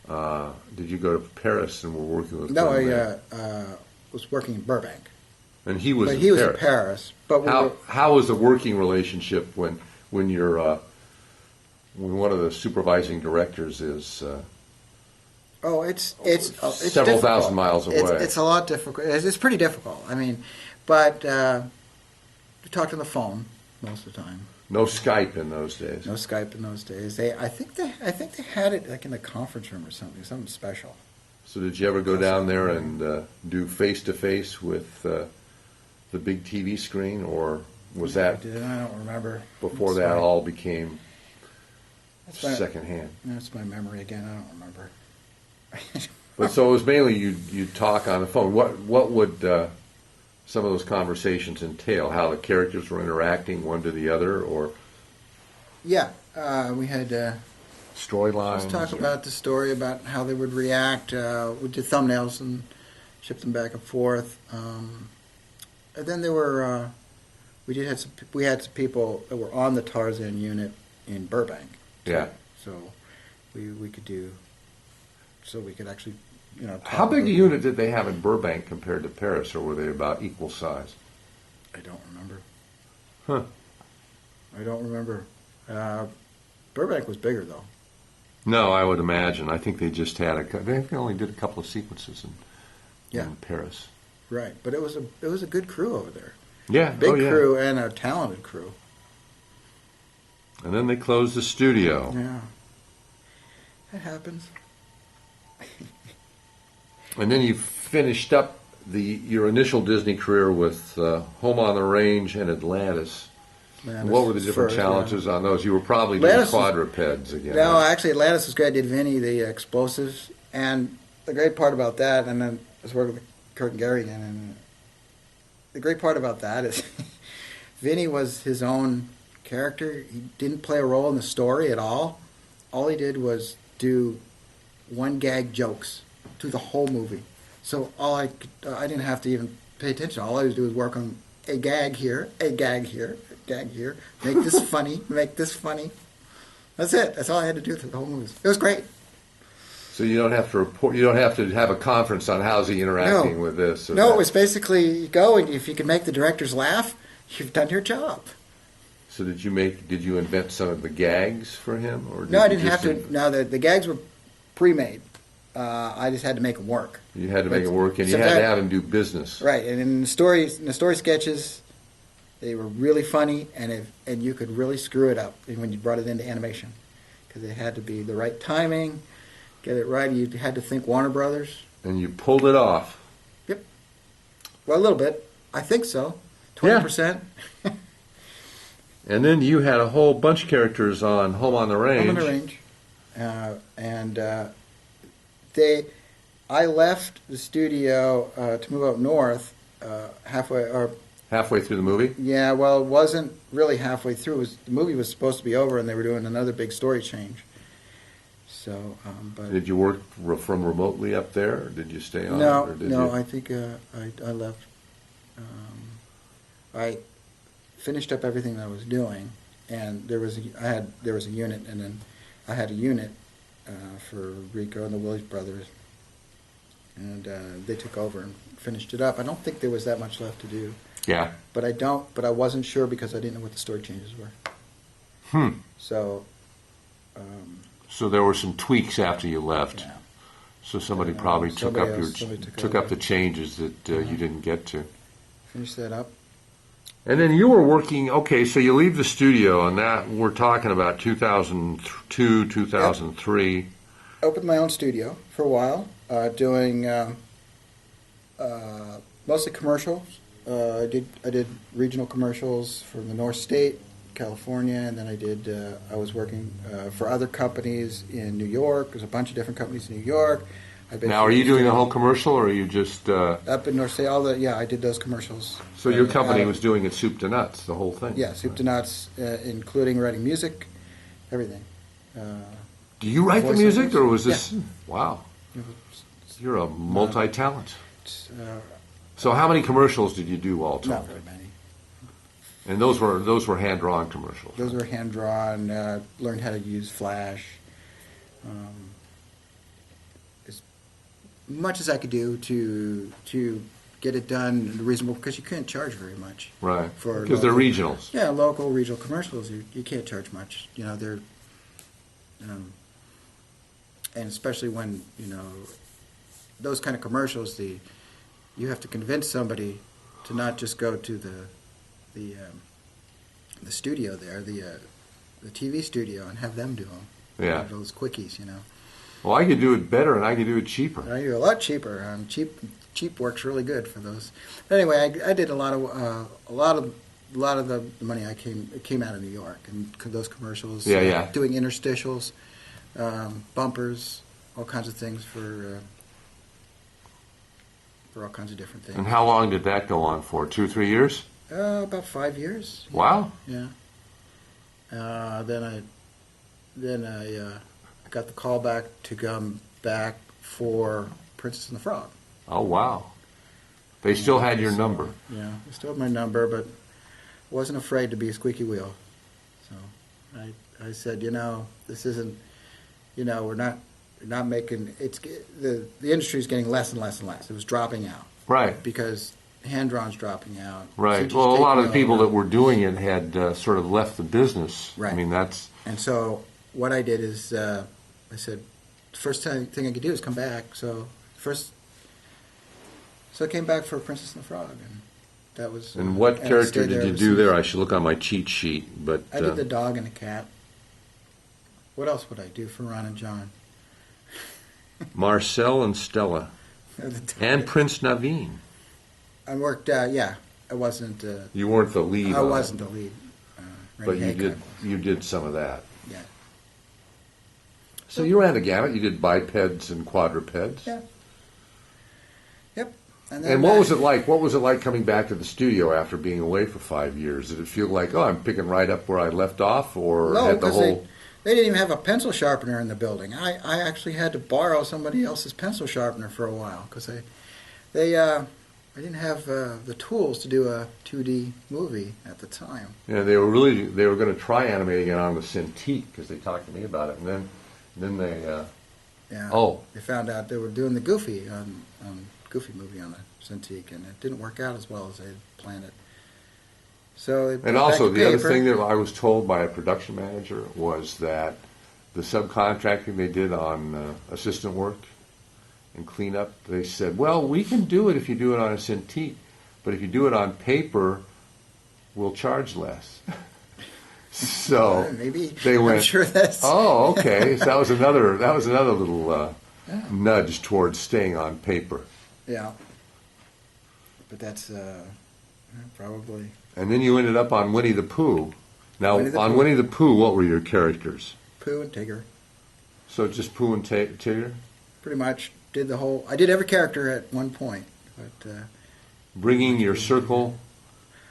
Did you go to Paris and were working with? No, Glenn I was working in Burbank, and he was. But in he was Paris. in Paris. But How was the working relationship when you're when one of the supervising directors is? It's several difficult. thousand miles away. It's a lot difficult. It's pretty difficult. I mean, but we talked on the phone most of the time. No Skype in those days. No Skype in those days. I think they had it like in the conference room or something special. So did you ever go down there and do face to face with the big TV screen, or was that? I did. I don't remember. Before that all became secondhand. That's my memory again. I don't remember. But so it was mainly you talk on the phone. What would some of those conversations entail? How the characters were interacting one to the other, or yeah, we had storylines. Let's talk about the story, about how they would react. We did thumbnails and shipped them back and forth. And then there were we had some people that were on the Tarzan unit in Burbank. Yeah. So we could do. So we could actually, How big a unit did they have in Burbank compared to Paris, or were they about equal size? I don't remember. Huh. I don't remember. Burbank was bigger, though. No, I would imagine. I think they just had they only did a couple of sequences in Paris. Right, but it was a good crew over there. Yeah, big crew and a talented crew. And then they closed the studio. Yeah, that happens. And then you finished up your initial Disney career with Home on the Range and Atlantis. What were the different challenges on those? You were probably doing quadrupeds again. No, actually, Atlantis was great. I did Vinny, the explosives. And the great part about that, and then I was working with Kurt and Gary again, and the great part about that is Vinny was his own character. He didn't play a role in the story at all. All he did was do one gag jokes through the whole movie. So I didn't have to even pay attention. All I was do was work on a gag here, a gag here, a gag here. Make this funny, make this funny. That's it. That's all I had to do through the whole movie. It was great. So you don't have to report. You don't have to have a conference on how's he interacting with this. No, it was basically you go, and if you can make the directors laugh, you've done your job. So did you invent some of the gags for him, or no, I didn't have to. No, the gags were pre-made. I just had to make them work. You had to make it work, and you had to have him do business. Right, and in the story sketches, they were really funny, and you could really screw it up when you brought it into animation, because it had to be the right timing, get it right. You had to think Warner Brothers. And you pulled it off. Yep. Well, a little bit. I think so. 20%. And then you had a whole bunch of characters on Home on the Range. Home on the Range. and I left the studio to move up north Halfway through the movie? yeah, well, it wasn't really halfway through. The movie was supposed to be over, and they were doing another big story change. So, but Did you work from remotely up there, or did you stay on? no, or did no, you? I think I left. I finished up everything that I was doing, and there was a unit, and then I had a unit for Rico and the Williams brothers, and they took over and finished it up. I don't think there was that much left to do. Yeah. But I wasn't sure because I didn't know what the story changes were. So. So there were some tweaks after you left. Yeah. So somebody probably took somebody up the changes that you didn't get to. Finish that up. And then you were working. Okay, so you leave the studio, and that we're talking about 2002, 2003. Yep. Opened my own studio for a while, doing mostly commercials. I did regional commercials from the North State, California, and then I was working for other companies in New York. There's a bunch of different companies in New York. Now, are you doing the whole commercial, or are you just... up in North State, I did those commercials. So your company was doing it soup to nuts, the whole thing? Yeah, soup to nuts, including writing music, everything. Do you write the music, or was this... Yeah. Wow. You're a multi-talent. Uh, So how many commercials did you do all told? Not very many. And those were hand-drawn commercials? Those were hand-drawn, learned how to use Flash. As much as I could do to get it done reasonable, because you can't charge very much. Right, For because they're local- regionals. Yeah, local, regional commercials, you can't charge much. They're... and especially when, those kind of commercials, you have to convince somebody to not just go to the studio there, the TV studio, and have them do them. Yeah. Those quickies, Well, I could do it better, and I could do it cheaper. You're a lot cheaper. Cheap works really good for those. But anyway, I did a lot of the money came out of New York, and those commercials. Yeah. Doing interstitials, bumpers, all kinds of things for all kinds of different things. And how long did that go on for? 2 or 3 years? About 5 years. Wow. Yeah. Then I got the call back to come back for Princess and the Frog. Oh, wow. They still had your number. Yeah, they still had my number, but wasn't afraid to be a squeaky wheel. So I said, this isn't, we're not making, the industry is getting less and less and less. It was dropping out. Right. Because hand-drawn's dropping out. Right. CG's Well, a lot of the taking people over. that were doing it had sort of left the business. Right. I mean, that's... And so what I did is I said, the first thing I could do is come back. So I came back for Princess and the Frog, and that was. And what and I character stayed did you ever do since. there? I should look on my cheat sheet, but... I did the dog and the cat. What else would I do for Ron and John? Marcel and Stella. And Prince Naveen. I worked. I wasn't. You weren't the lead I on wasn't it, the lead. but Randy you Haycock did, was. you did some of that. Yeah. So you ran the gamut. You did bipeds and quadrupeds. Yeah. Yep. Then, And what was it like? What was it like coming back to the studio after being away for 5 years? Did it feel like, I'm picking right up where I left off, or No, had the because whole... they didn't even have a pencil sharpener in the building. I actually had to borrow somebody else's pencil sharpener for a while because I didn't have the tools to do a 2D movie at the time. Yeah, they were going to try animating it on the Cintiq because they talked to me about it, and then they... Yeah. Oh. They found out they were doing the Goofy Goofy movie on the Cintiq, and it didn't work out as well as they had planned it. So they put And it also, back to the other paper. thing that I was told by a production manager was that the subcontracting they did on assistant work and cleanup, they said, well, we can do it if you do it on a Cintiq, but if you do it on paper, we'll charge less. So maybe they went, I'm sure that's oh, okay. So that was another little nudge towards staying on paper. yeah. But that's probably And then you ended up on Winnie the Pooh. Now, Winnie the on Pooh. Winnie the Pooh, what were your characters? Pooh and Tigger. So just Pooh and Tigger? Pretty much did the whole. I did every character at one point, but Bringing your circle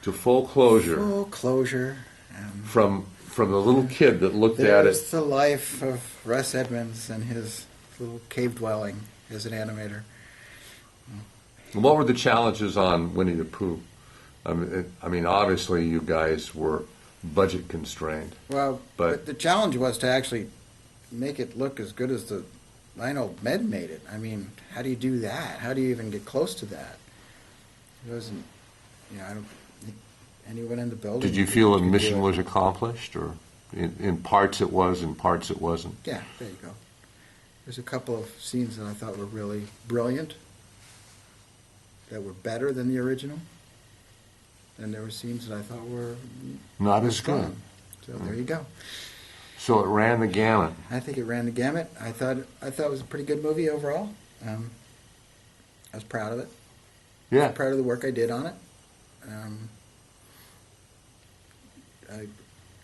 to full closure. full closure. From the little kid that looked at There's it. the life of Russ Edmonds and his little cave dwelling as an animator. What were the challenges on Winnie the Pooh? I mean, obviously you guys were budget constrained. Well, But- the challenge was to actually make it look as good as the Lionel Med made it. I mean, how do you do that? How do you even get close to that? It wasn't, I don't think anyone in the building. Did you feel the could do mission it. was accomplished, or in parts it was, in parts it wasn't? Yeah, there you go. There's a couple of scenes that I thought were really brilliant, that were better than the original. And there were scenes that I thought were Not as strong. good. So there you go. So it ran the gamut. I think it ran the gamut. I thought it was a pretty good movie overall. I was proud of it. Yeah. Proud of the work I did on it.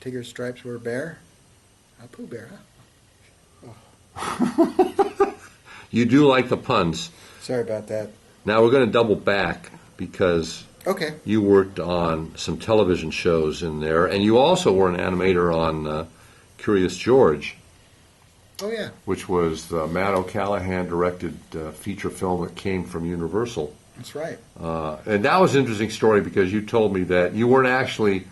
Tigger's stripes were a bear. A Pooh bear, huh? You do like the puns. Sorry about that. Now we're going to double back because Okay. you worked on some television shows in there, and you also were an animator on Curious George, Oh yeah. which was the Matt O'Callahan directed feature film that came from Universal. That's right. And that was an interesting story because you told me that you weren't actually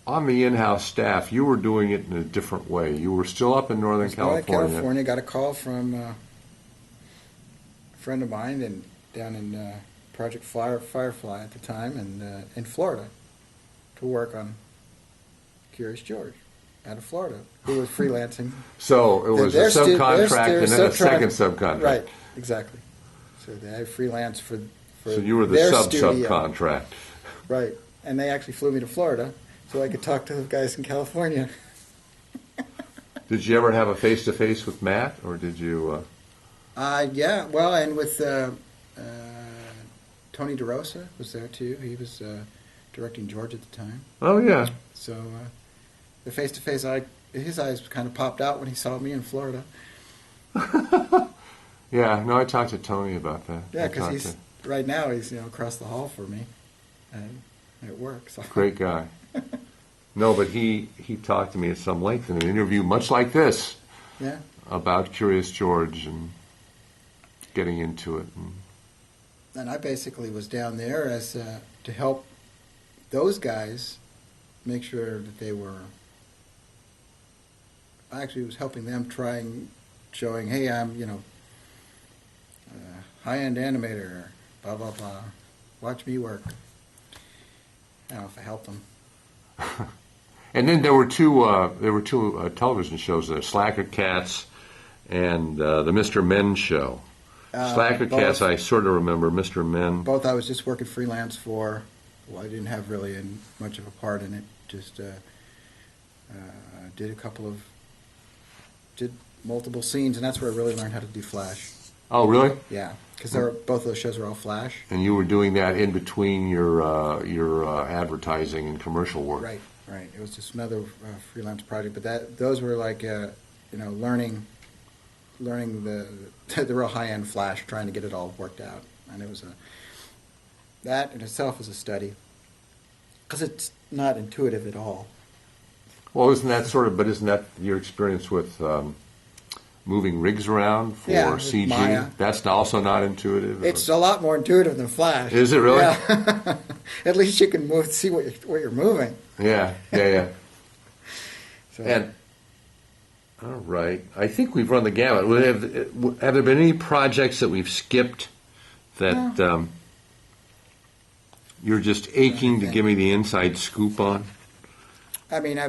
on the in-house staff. You were doing it in a different way. You were still up in Northern California. Got a call from a friend of mine and down in Project Firefly at the time, and in Florida, to work on Curious George out of Florida, who was freelancing. So it was a subcontract and then a second subcontract. Right, exactly. So they freelanced for So you were the their studio. subcontract. Right, and they actually flew me to Florida so I could talk to the guys in California. Did you ever have a face-to-face with Matt, or did you? Yeah, well, and with Tony DeRosa was there too. He was directing George at the time. Oh yeah. So the face-to-face, his eyes kind of popped out when he saw me in Florida. Yeah. No, I talked to Tony about that. Yeah, I because talked he's right now he's across the hall for me at work. So. Great guy. No, but he talked to me at some length in an interview, much like this, Yeah. about Curious George and getting into it. And I basically was down there as to help those guys make sure that they were. I actually was helping them showing, hey, I'm high-end animator, blah blah blah. Watch me work. I don't know if I helped them. And then there were two television shows there, Slacker Cats and the Mr. Men show. Slacker both. Cats, I sort of remember. Mr. Men. Both I was just working freelance for. Well, I didn't have really much of a part in it. Just did multiple scenes, and that's where I really learned how to do Flash. Oh, really? Yeah, because both of those shows were all Flash. And you were doing that in between your advertising and commercial work. Right. It was just another freelance project, but those were like learning the real high-end Flash, trying to get it all worked out, and it was that in itself was a study because it's not intuitive at all. Well, isn't that your experience with moving rigs around for Yeah, with CG? Maya. That's also not intuitive? It's a lot more intuitive than Flash. Is it really? Yeah. At least you can see what you're moving. Yeah. So, And all right, I think we've run the gamut. Have there been any projects that we've skipped that you're just aching to give me the inside scoop on? I mean,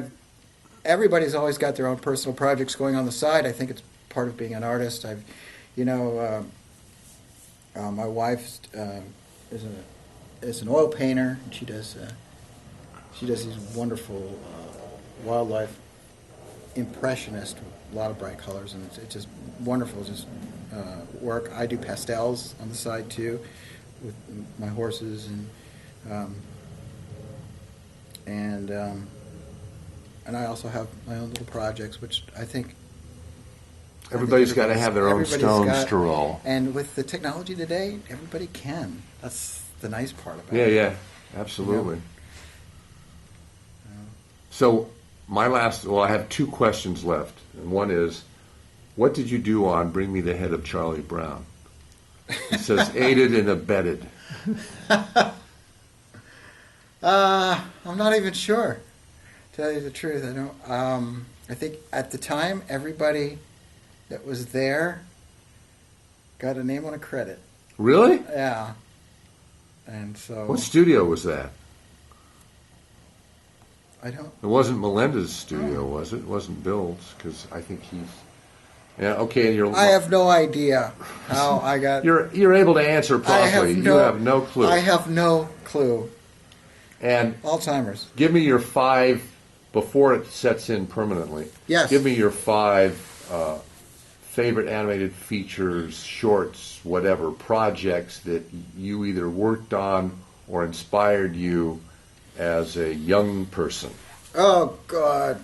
everybody's always got their own personal projects going on the side. I think it's part of being an artist. My wife is an oil painter, and she does these wonderful wildlife impressionist with a lot of bright colors, and it's just wonderful work. I do pastels on the side too with my horses, and I also have my own little projects, which I think Everybody's got to have their own stones to roll. And with the technology today, everybody can. That's the nice part about Yeah, it. yeah, absolutely. So my last, well, I have two questions left. And one is, what did you do on Bring Me the Head of Charlie Brown? It says aided and abetted. I'm not even sure. To tell you the truth, I don't. I think at the time, everybody that was there got a name on a credit. Really? Yeah. And so. What studio was that? I don't. It wasn't Melinda's studio, was it? It wasn't Bill's, because I think he's. Yeah. Okay. And you're. I have no idea how I got. You're able to answer promptly. You have no clue. I have no clue. And Alzheimer's. Give me your 5 before it sets in permanently. Yes. Give me your 5 favorite animated features, shorts, whatever, projects that you either worked on or inspired you as a young person. Oh, God.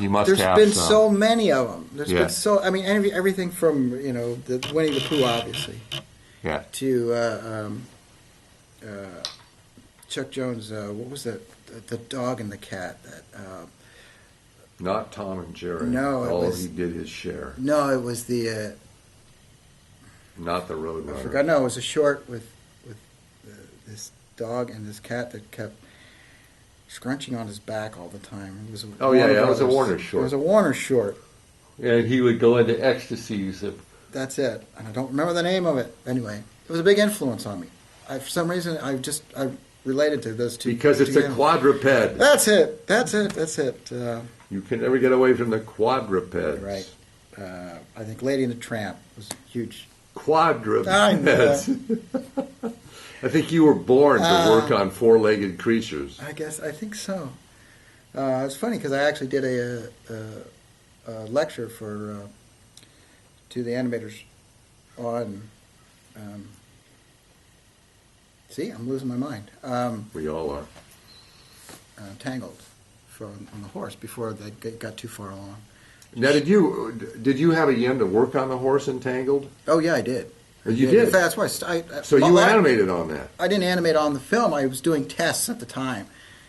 You must There's have been some. so many of them. There's Yeah. been so. I mean, everything from the Winnie the Pooh, obviously, Yeah. to Chuck Jones. What was that? The dog and the cat. That Not Tom and Jerry. No, it was- he did his share. no, it was the. Not the I Roadrunner. forgot. No, it was a short with this dog and this cat that kept scrunching on his back all the time. It was. Oh, yeah, Warner yeah, it was a Brothers. Warner short. It was a Warner short. And he would go into ecstasies of. That's it. And I don't remember the name of it. Anyway, it was a big influence on me. For some reason, I related to those two. Because it's a together. quadruped. That's it. That's it. That's it. You can never get away from the quadrupeds. Right. I think Lady and the Tramp was huge. Quadrupeds. I know. I think you were born to work on 4-legged creatures. I think so. It's funny because I actually did a lecture for to the animators on. See, I'm losing my mind. We all are. Tangled on the horse before they got too far along. Now, did you have a yen to work on the horse in Tangled? Oh yeah, I did. You In did? fact, that's why. So you animated on that? I didn't animate on the film. I was doing tests at the time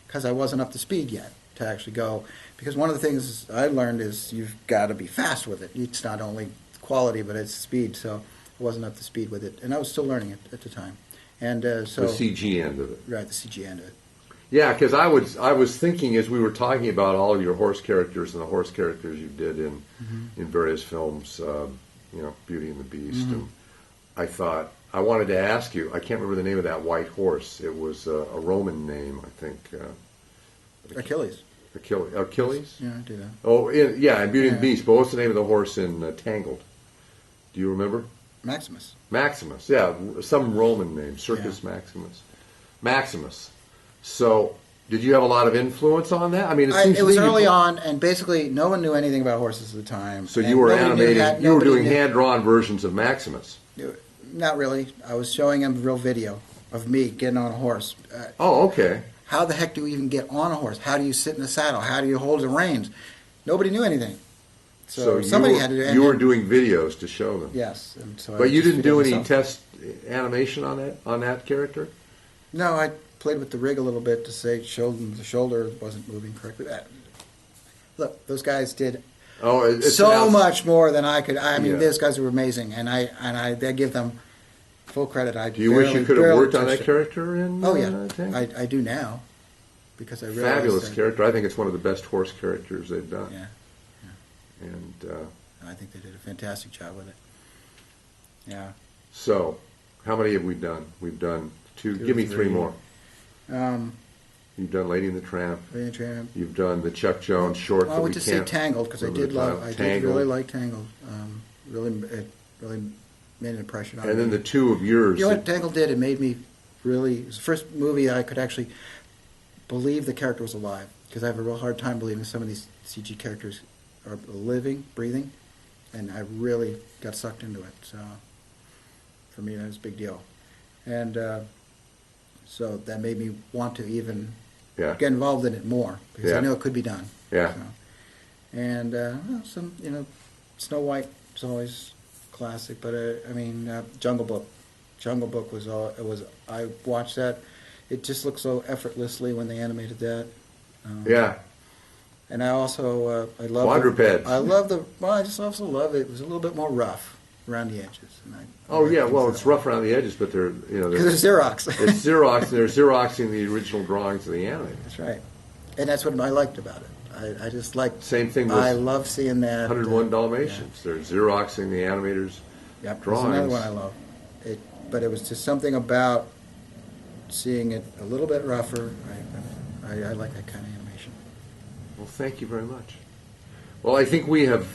because I wasn't up to speed yet to actually go. Because one of the things I learned is you've got to be fast with it. It's not only quality, but it's speed. So I wasn't up to speed with it, and I was still learning it at the time. And so The CG end of it. right, the CG end of it. Yeah, because I was thinking as we were talking about all of your horse characters and the horse characters you did in various films, Beauty and the Beast, and I thought I wanted to ask you. I can't remember the name of that white horse. It was a Roman name, I think. Achilles. Achilles. Yeah, I do that. Oh, in Beauty and the Yeah. Beast. But what's the name of the horse in Tangled? Do you remember? Maximus. Maximus. Yeah, some Roman name. Circus Maximus. Maximus. So, did you have a lot of influence on that? I mean, It was early on, and basically no one knew anything about horses at the time. So and you were nobody knew animating. You were doing hand-drawn versions of Maximus. Not really. I was showing him real video of me getting on a horse. Oh, okay. How the heck do you even get on a horse? How do you sit in the saddle? How do you hold the reins? Nobody knew anything. So somebody had to do it. You were doing videos to show them. Yes. And so But I you just didn't do videoed any myself. test animation on that character? No, I played with the rig a little bit to show them the shoulder wasn't moving correctly. Look, those guys did It's so much more than I could. I mean, Yeah. those guys were amazing, and I give them full credit. Do you wish you could have worked on that touched it. character in? Oh yeah, Tangled? I do now, because I realize Fabulous that, character. I think it's one of the best horse characters they've done. Yeah, And I think they did a fantastic job with it. Yeah. so, how many have we done? We've done 2. Two Give or me 3 three. more. You've done Lady and the Tramp. Lady Tramp. You've done the Chuck Jones short. Well, I that went we to see can't Tangled because I remember did the love. title. I did Tangled. really like Tangled. It really made an impression on me. And then the 2 of yours. You know what Tangled did? It made me really. It was the first movie I could actually believe the character was alive, because I have a real hard time believing some of these CG characters are living, breathing, and I really got sucked into it. So for me, that was a big deal, and so that made me want to even Yeah. get involved in it more, because Yeah. I know it could be done. Yeah. So, and well, Snow White is always classic, but I mean, Jungle Book. Jungle Book was all. It was. I watched that. It just looked so effortlessly when they animated that. Yeah. And I also I love Quadrupeds. I love the. Well, I just also love it. It was a little bit more rough around the edges. And I Oh like yeah, things well that it's way. rough around the edges, but they're Because they're Xerox. it's Xerox, and they're Xeroxing the original drawings of the animators. That's right, and that's what I liked about it. I just liked. Same thing with I love seeing that. 101 Dalmatians. They're Xeroxing the animators' Yeah. Yep, drawings. that's another one I love. But it was just something about seeing it a little bit rougher. I like that kind of animation. Well, thank you very much. Well, I think we have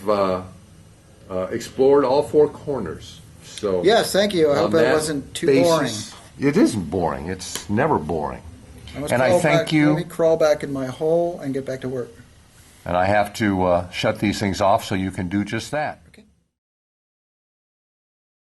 explored all four corners. So Yes, thank you. I hope on it that wasn't too basis- It isn't boring. It's never boring. boring. And I thank you. Let me crawl back in my hole and get back to work. And I have to shut these things off so you can do just that.